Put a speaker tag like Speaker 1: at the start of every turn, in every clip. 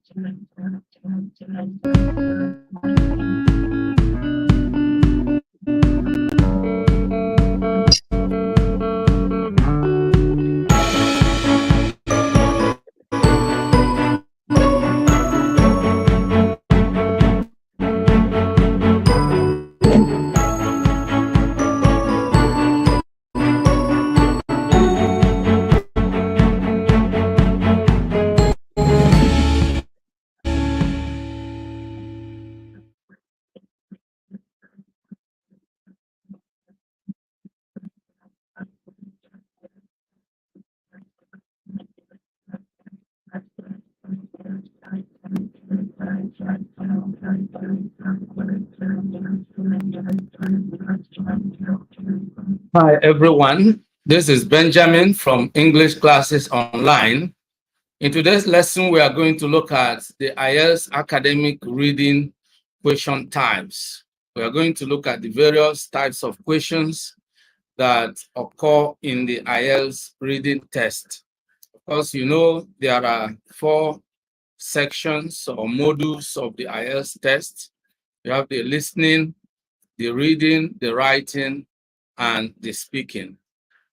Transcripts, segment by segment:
Speaker 1: Hi, everyone. This is Benjamin from English Classes Online. In today's lesson, we are going to look at the IELTS academic reading question types. We are going to look at the various types of questions that occur in the IELTS reading test. Of course, you know there are 4 sections or modules of the IELTS test. You have the listening, the reading, the writing, and the speaking.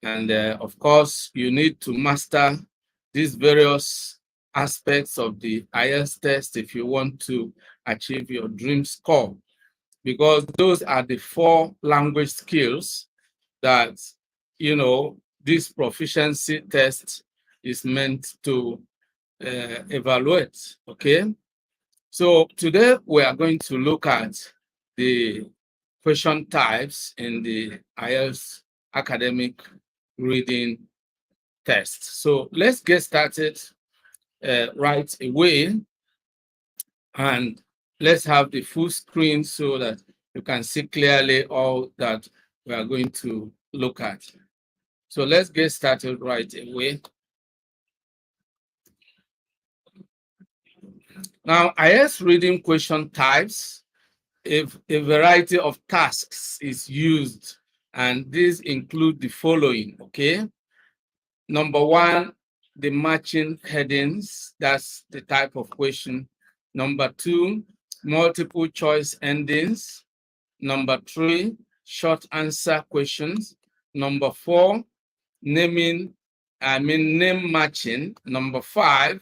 Speaker 1: And of course, you need to master these various aspects of the IELTS test if you want to achieve your dream score, because those are the 4 language skills that, this proficiency test is meant to evaluate, okay? So today we are going to look at the question types in the IELTS academic reading test. So let's get started right away, and let's have the full screen so that you can see clearly all that we are going to look at. So let's get started right away. Now, IELTS reading question types, if a variety of tasks is used, and these include the following, okay? Number 1, the matching headings, that's the type of question. Number 2, multiple choice endings. Number 3, short answer questions. Number 4, name matching. Number 5,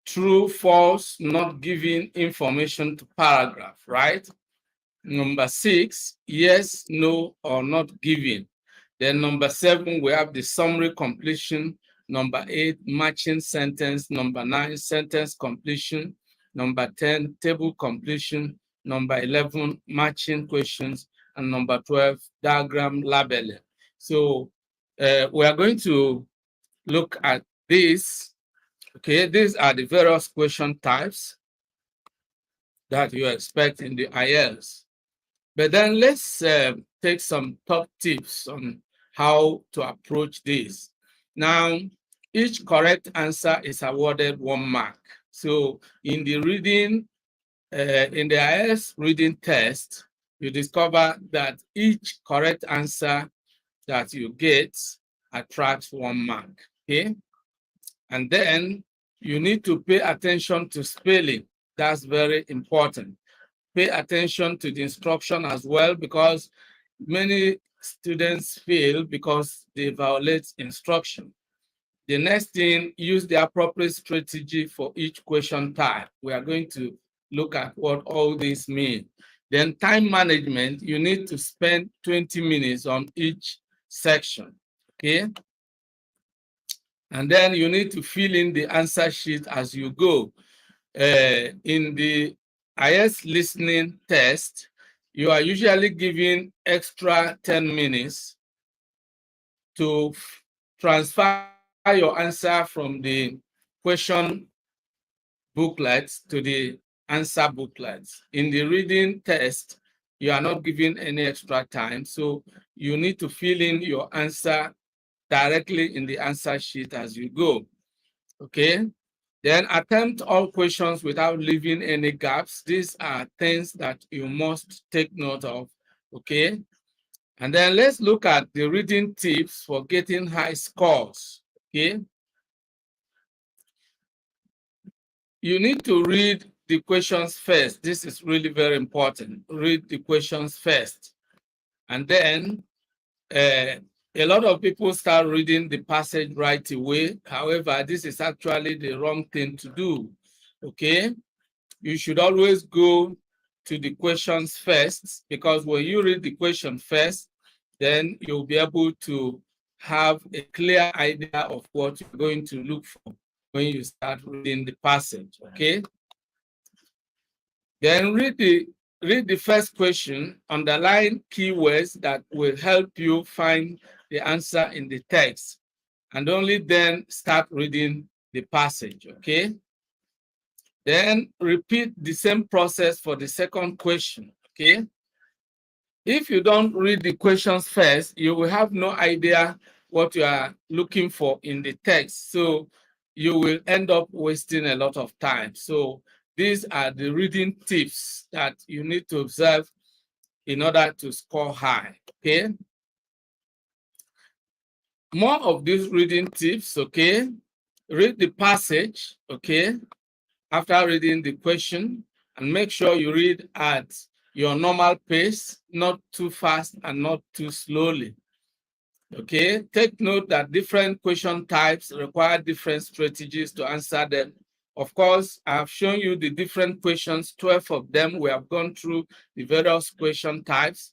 Speaker 1: true, false, not giving information to paragraph, right? Number 6, yes, no, or not giving. Then number 7, we have the summary completion. Number 8, matching sentence. Number 9, sentence completion. Number 10, table completion. Number 11, matching questions. And number 12, diagram labeling. So we are going to look at this. Okay, these are the various question types that you expect in the IELTS. But then let's take some top tips on how to approach this. Now, each correct answer is awarded 1 mark. So in the reading, in the IELTS reading test, you discover that each correct answer that you get attracts 1 mark, okay? And then you need to pay attention to spelling. That's very important. Pay attention to the instruction as well, because many students fail because they violate instruction. The next thing, use the appropriate strategy for each question type. We are going to look at what all this means. Then time management, you need to spend 20 minutes on each section, okay? And then you need to fill in the answer sheet as you go. In the IELTS listening test, you are usually given extra 10 minutes to transfer your answer from the question booklet to the answer booklet. In the reading test, you are not given any extra time, so you need to fill in your answer directly in the answer sheet as you go, okay? Then attempt all questions without leaving any gaps. These are things that you must take note of, okay? And then let's look at the reading tips for getting high scores, okay? you need to read the questions first. This is really very important. Read the questions first. And then a lot of people start reading the passage right away. However, this is actually the wrong thing to do. Okay? You should always go to the questions first, because when you read the question first, then you'll be able to have a clear idea of what you're going to look for when you start reading the passage. Okay? Then read the first question, underline keywords that will help you find the answer in the text, and only then start reading the passage, okay? Then repeat the same process for the second question, okay? If you don't read the questions first, you will have no idea what you are looking for in the text. So you will end up wasting a lot of time. So these are the reading tips that you need to observe in order to score high, okay? More of these reading tips, okay? Read the passage, okay? After reading the question, and make sure you read at your normal pace, not too fast and not too slowly. Okay, take note that different question types require different strategies to answer them. Of course, I have shown you the different questions, 12 of them. We have gone through the various question types.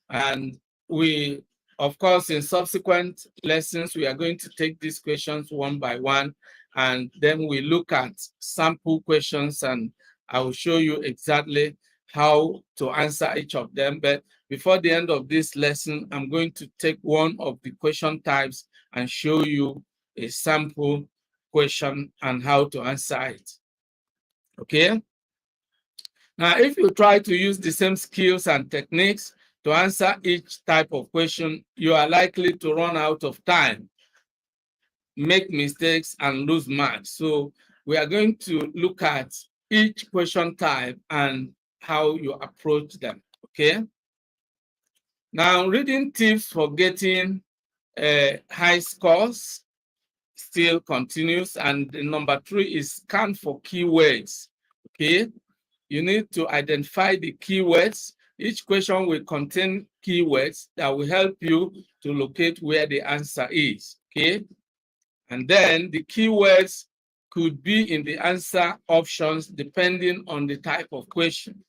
Speaker 1: And we, of course, in subsequent lessons, we are going to take these questions one by one. And then we look at sample questions, and I will show you exactly how to answer each of them. But before the end of this lesson, I'm going to take one of the question types and show you a sample question and how to answer it. Okay? Now, if you try to use the same skills and techniques to answer each type of question, you are likely to run out of time, make mistakes, and lose marks. So we are going to look at each question type and how you approach them, okay? Now, reading tips for getting high scores still continues. And the number 3 is scan for keywords, okay? You need to identify the keywords. Each question will contain keywords that will help you to locate where the answer is, okay? And then the keywords could be in the answer options depending on the type of question,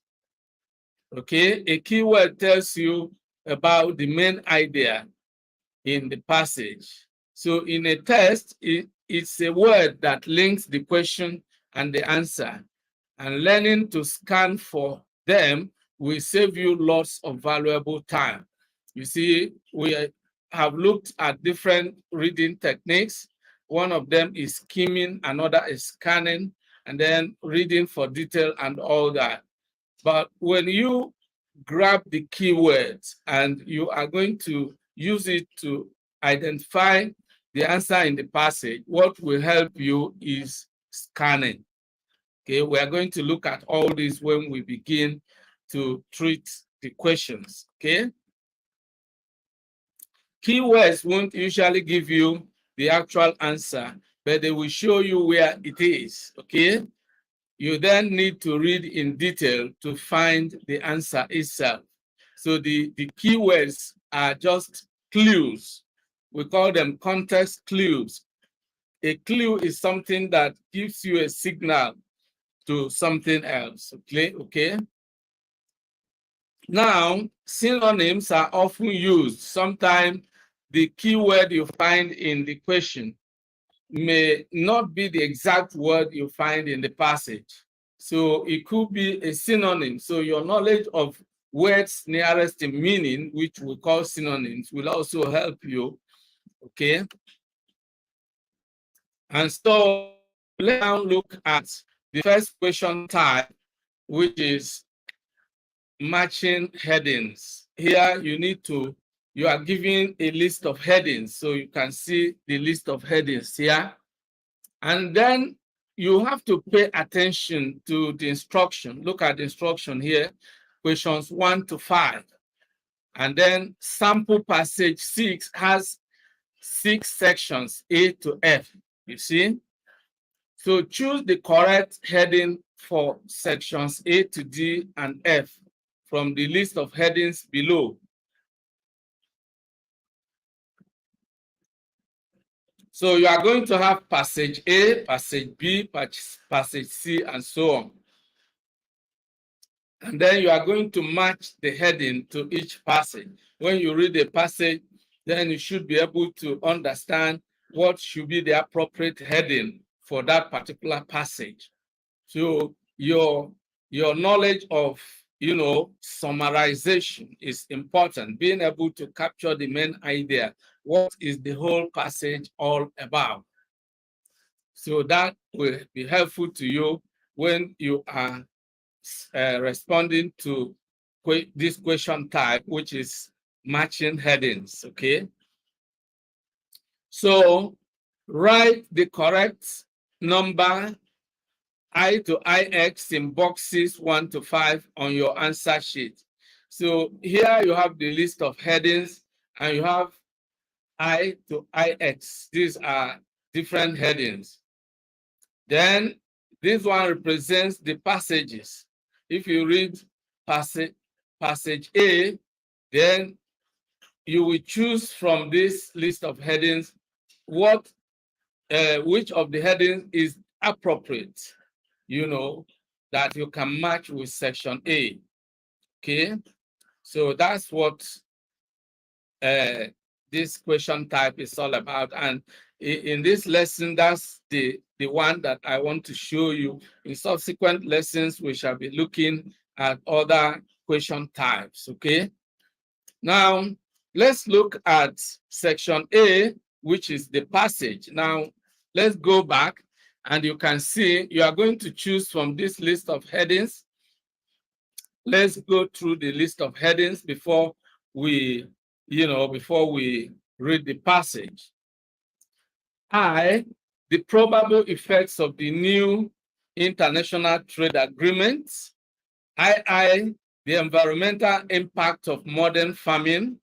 Speaker 1: okay? A keyword tells you about the main idea in the passage. So in a test, it's a word that links the question and the answer. And learning to scan for them will save you lots of valuable time. You see, we have looked at different reading techniques. One of them is skimming, another is scanning, and then reading for detail and all that. But when you grab the keywords and you are going to use it to identify the answer in the passage, what will help you is scanning. Okay, we are going to look at all this when we begin to treat the questions, okay? Keywords won't usually give you the actual answer, but they will show you where it is, okay? You then need to read in detail to find the answer itself. So the keywords are just clues. We call them context clues. A clue is something that gives you a signal to something else, okay? Now, synonyms are often used. Sometimes the keyword you find in the question may not be the exact word you find in the passage. So it could be a synonym. So your knowledge of words nearest in meaning, which we call synonyms, will also help you, okay? And so let's now look at the first question type, which is matching headings. Here you are given a list of headings, so you can see the list of headings here. And then you have to pay attention to the instruction. Look at the instruction here, questions 1 to 5. And then sample passage 6 has 6 sections, A to F, you see? So choose the correct heading for sections A to D and F from the list of headings below. So you are going to have passage A, passage B, passage C, and so on. And then you are going to match the heading to each passage. When you read a passage, then you should be able to understand what should be the appropriate heading for that particular passage. So your knowledge of, summarization is important, being able to capture the main idea. What is the whole passage all about? So that will be helpful to you when you are responding to this question type, which is matching headings, okay? So write the correct number I to IX in boxes 1 to 5 on your answer sheet. So here you have the list of headings and you have I to IX. These are different headings. Then this one represents the passages. If you read passage A, then you will choose from this list of headings which of the headings is appropriate, that you can match with section A. Okay, so that's what this question type is all about. And in this lesson, that's the one that I want to show you. In subsequent lessons, we shall be looking at other question types, okay? Now, let's look at section A, which is the passage. Now, let's go back and you can see you are going to choose from this list of headings. Let's go through the list of headings before we read the passage. I, the probable effects of the new international trade agreements. II, the environmental impact of modern farming.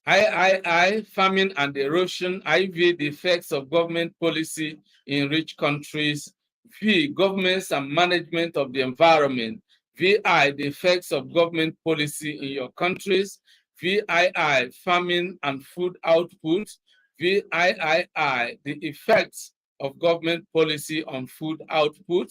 Speaker 1: III, famine and erosion. IV, the effects of government policy in rich countries. V, governments and management of the environment. VI, the effects of government policy in your countries. VII, famine and food output. VIII, the effects of government policy on food output.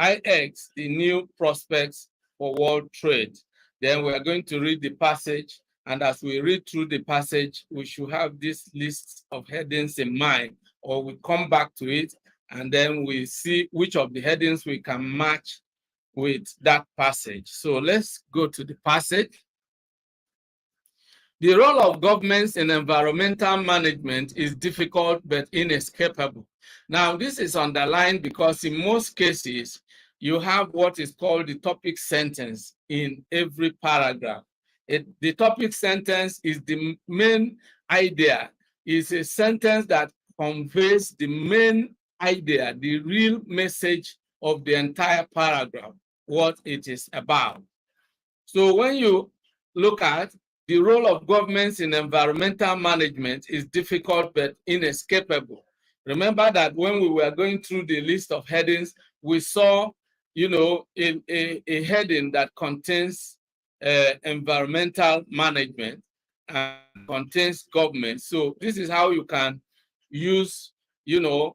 Speaker 1: IX, the new prospects for world trade. Then we are going to read the passage, and as we read through the passage, we should have this list of headings in mind, or we come back to it, and then we see which of the headings we can match with that passage. So let's go to the passage. The role of governments in environmental management is difficult but inescapable. Now, this is underlined because in most cases, you have what is called the topic sentence in every paragraph. The topic sentence is the main idea. It's a sentence that conveys the main idea, the real message of the entire paragraph, what it is about. So when you look at the role of governments in environmental management is difficult but inescapable. Remember that when we were going through the list of headings, we saw, a heading that contains environmental management and contains government. So this is how you can use, the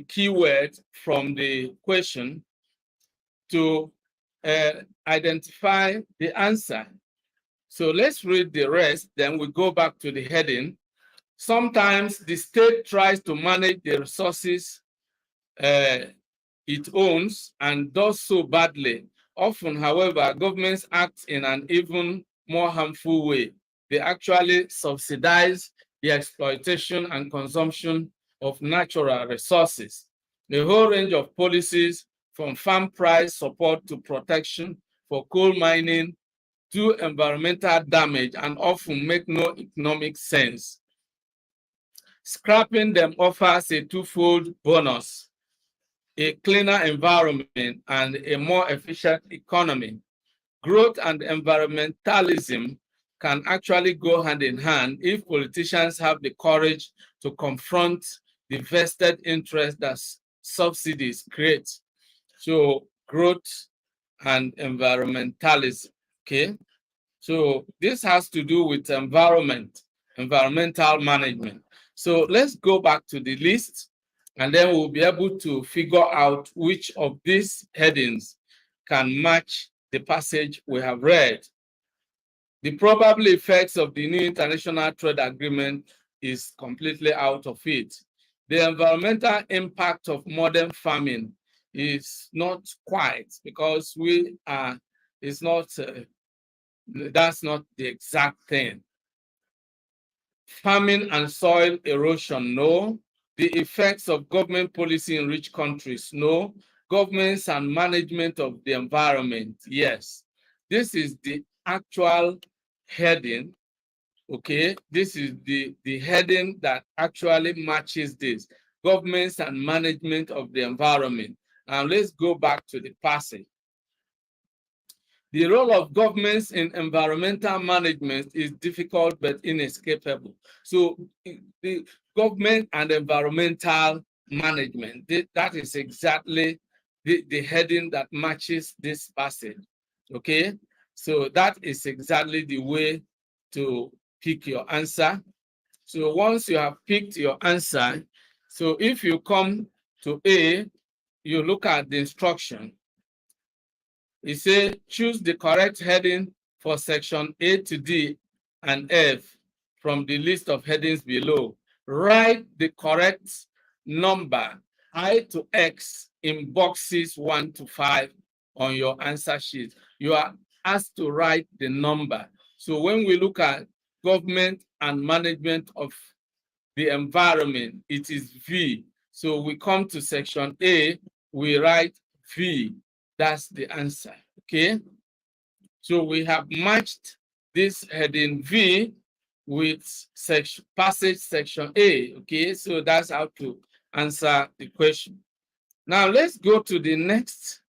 Speaker 1: keyword from the question to identify the answer. So let's read the rest, then we go back to the heading. Sometimes the state tries to manage the resources it owns and does so badly. Often, however, governments act in an even more harmful way. They actually subsidize the exploitation and consumption of natural resources. A whole range of policies, from farm price support to protection for coal mining, do environmental damage and often make no economic sense. Scrapping them offers a twofold bonus: a cleaner environment and a more efficient economy. Growth and environmentalism can actually go hand in hand if politicians have the courage to confront the vested interests that subsidies create. So growth and environmentalism, okay? So this has to do with environmental management. So let's go back to the list, and then we'll be able to figure out which of these headings can match the passage we have read. The probable effects of the new international trade agreement is completely out of it. The environmental impact of modern farming is not quite, because it's not, that's not the exact thing. Famine and soil erosion, no. The effects of government policy in rich countries, no. Governments and management of the environment, yes. This is the actual heading, okay? This is the heading that actually matches this. Governments and management of the environment. Now let's go back to the passage. The role of governments in environmental management is difficult but inescapable. So the government and environmental management, that is exactly the heading that matches this passage, okay? So that is exactly the way to pick your answer. So once you have picked your answer, so if you come to A, you look at the instruction. It says choose the correct heading for section A to D and F from the list of headings below. Write the correct number I to X in boxes 1 to 5 on your answer sheet. You are asked to write the number. So when we look at government and management of the environment, it is V. So we come to section A, we write V. That's the answer, okay? So we have matched this heading V with passage section A, okay? So that's how to answer the question. Now let's go to the next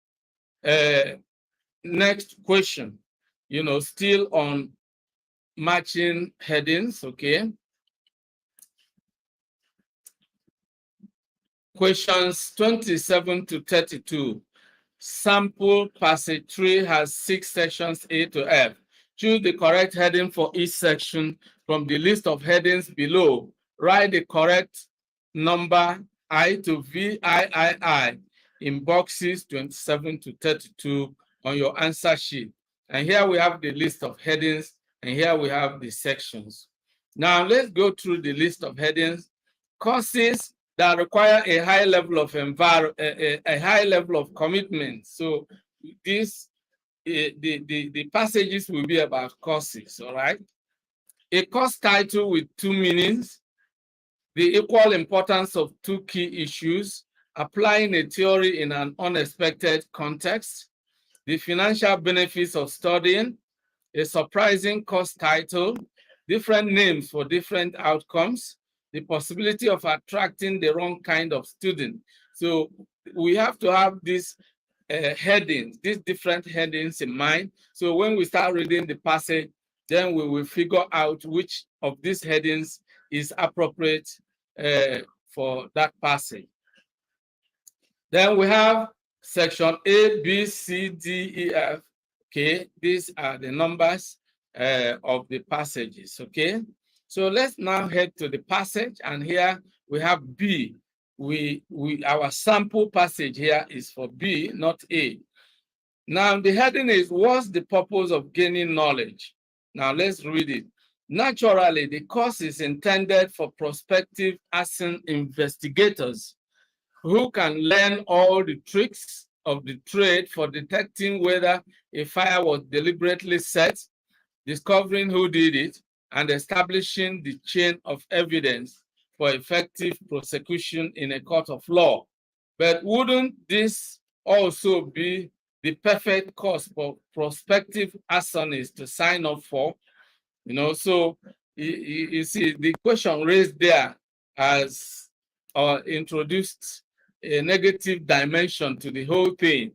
Speaker 1: question, still on matching headings, okay? Questions 27 to 32. Sample passage 3 has 6 sections A to F. Choose the correct heading for each section from the list of headings below. Write the correct number I to VIII in boxes 27 to 32 on your answer sheet. And here we have the list of headings, and here we have the sections. Now let's go through the list of headings. Courses that require a high level of commitment. So the passages will be about courses, all right? A course title with 2 meanings: the equal importance of 2 key issues, applying a theory in an unexpected context, the financial benefits of studying, a surprising course title, different names for different outcomes, the possibility of attracting the wrong kind of student. So we have to have these headings, these different headings in mind. So when we start reading the passage, then we will figure out which of these headings is appropriate for that passage. Then we have section A, B, C, D, E, F. Okay, these are the numbers of the passages, okay? So let's now head to the passage, and here we have B. Our sample passage here is for B, not A. Now the heading is, what's the purpose of gaining knowledge? Now let's read it. Naturally, the course is intended for prospective asset investigators who can learn all the tricks of the trade for detecting whether a fire was deliberately set, discovering who did it, and establishing the chain of evidence for effective prosecution in a court of law. But wouldn't this also be the perfect course for prospective arsonists to sign up for? So you see, the question raised there has introduced a negative dimension to the whole thing.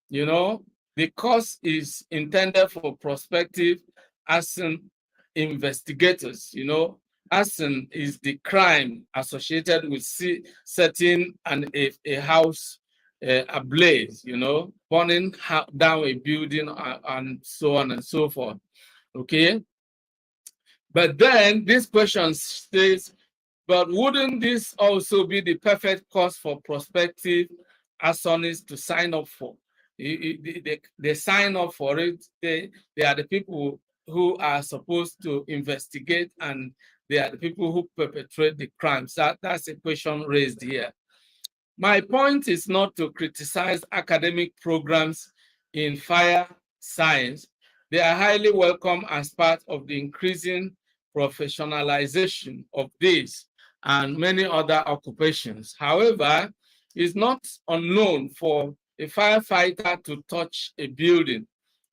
Speaker 1: The course is intended for prospective arson investigators, arson is the crime associated with setting a house ablaze, burning down a building and so on and so forth. Okay. But then this question states, but wouldn't this also be the perfect cause for prospective arsonists to sign up for? They sign up for it. They are the people who are supposed to investigate, and they are the people who perpetrate the crimes. That's a question raised here. My point is not to criticize academic programs in fire science. They are highly welcome as part of the increasing professionalization of this and many other occupations. However, it's not unknown for a firefighter to touch a building.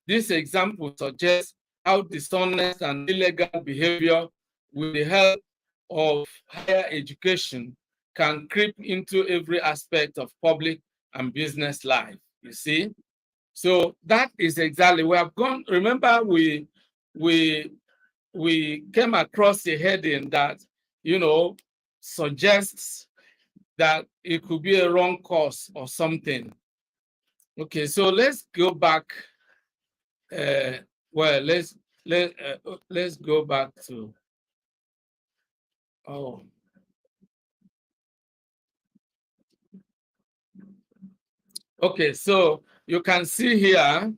Speaker 1: This example suggests how dishonest and illegal behavior with the help of higher education can creep into every aspect of public and business life, you see? So that is exactly, we have gone, remember we came across a heading that, suggests that it could be a wrong course or something. Okay, so let's go back. Well, let's go back to, oh. Okay, so you can see here,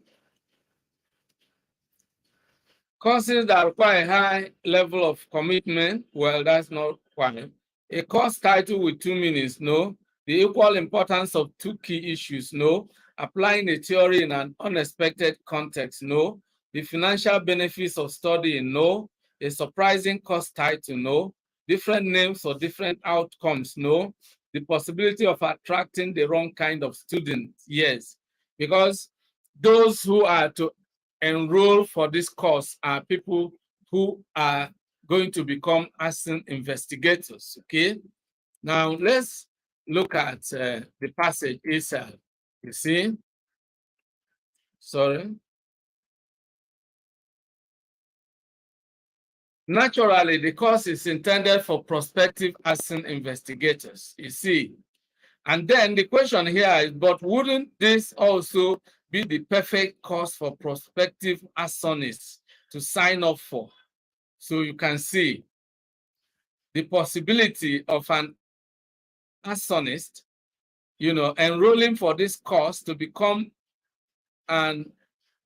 Speaker 1: courses that require a high level of commitment, well, that's not required. A course title with 2 meanings, no. The equal importance of 2 key issues, no. Applying a theory in an unexpected context, no. The financial benefits of studying, no. A surprising course title, no. Different names for different outcomes, no. The possibility of attracting the wrong kind of students, yes. Because those who are to enroll for this course are people who are going to become arson investigators, okay? Now, let's look at the passage itself. You see? Sorry. Naturally, the course is intended for prospective arson investigators, you see. And then the question here is, but wouldn't this also be the perfect course for prospective arsonists to sign up for? So you can see the possibility of an arsonist, enrolling for this course to become an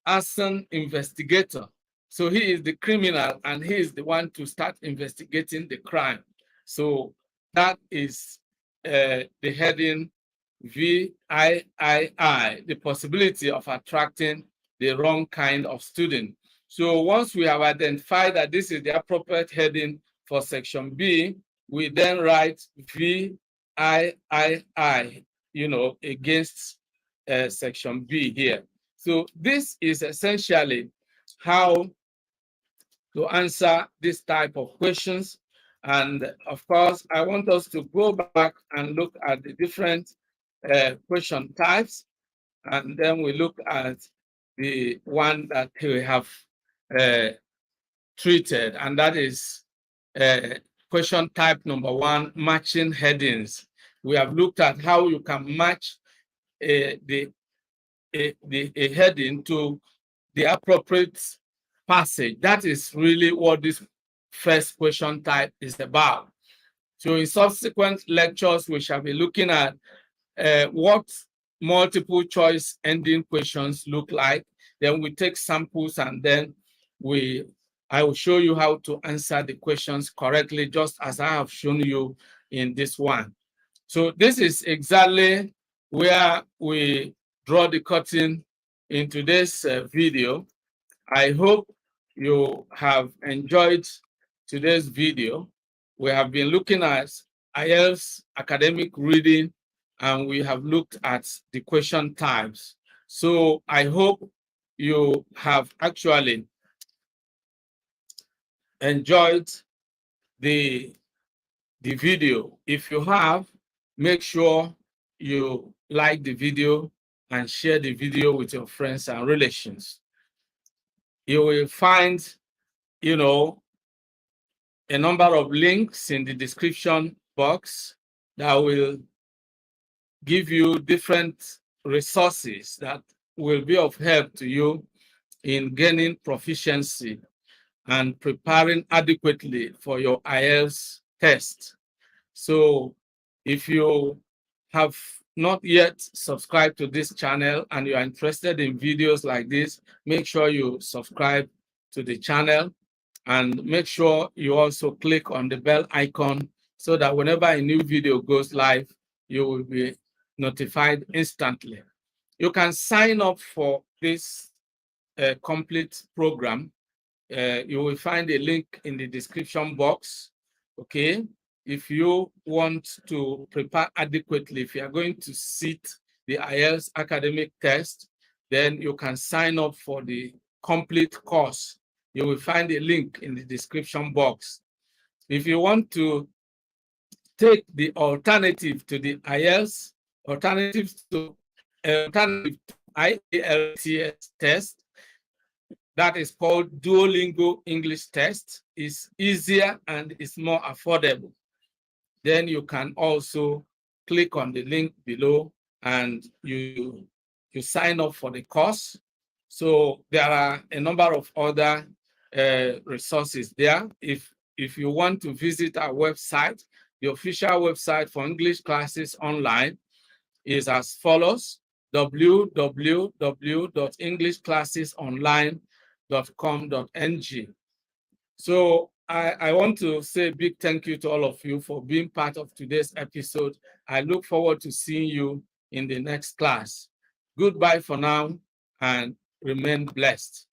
Speaker 1: arson investigator. So he is the criminal and he is the one to start investigating the crime. So that is the heading VIII, the possibility of attracting the wrong kind of student. So once we have identified that this is the appropriate heading for section B, we then write VIII, against section B here. So this is essentially how to answer this type of questions. And of course, I want us to go back and look at the different question types. And then we look at the one that we have treated, and that is question type number 1, matching headings. We have looked at how you can match a heading to the appropriate passage. That is really what this first question type is about. So in subsequent lectures, we shall be looking at what multiple choice ending questions look like. Then we take samples and then I will show you how to answer the questions correctly, just as I have shown you in this one. So this is exactly where we draw the curtain in today's video. I hope you have enjoyed today's video. We have been looking at IELTS academic reading, and we have looked at the question types. So I hope you have actually enjoyed the video. If you have, make sure you like the video and share the video with your friends and relations. You will find, a number of links in the description box that will give you different resources that will be of help to you in gaining proficiency and preparing adequately for your IELTS test. So if you have not yet subscribed to this channel and you are interested in videos like this, make sure you subscribe to the channel and make sure you also click on the bell icon so that whenever a new video goes live, you will be notified instantly. You can sign up for this complete program. You will find a link in the description box. Okay. If you want to prepare adequately, if you are going to sit the IELTS academic test, then you can sign up for the complete course. You will find a link in the description box. If you want to take the alternative to the IELTS, alternative to IELTS test, that is called Duolingo English test, is easier and is more affordable. Then you can also click on the link below and you sign up for the course. So there are a number of other resources there. If you want to visit our website, the official website for English classes online is as follows: www.englishclassesonline.com.ng. So I want to say a big thank you to all of you for being part of today's episode. I look forward to seeing you in the next class. Goodbye for now and remain blessed.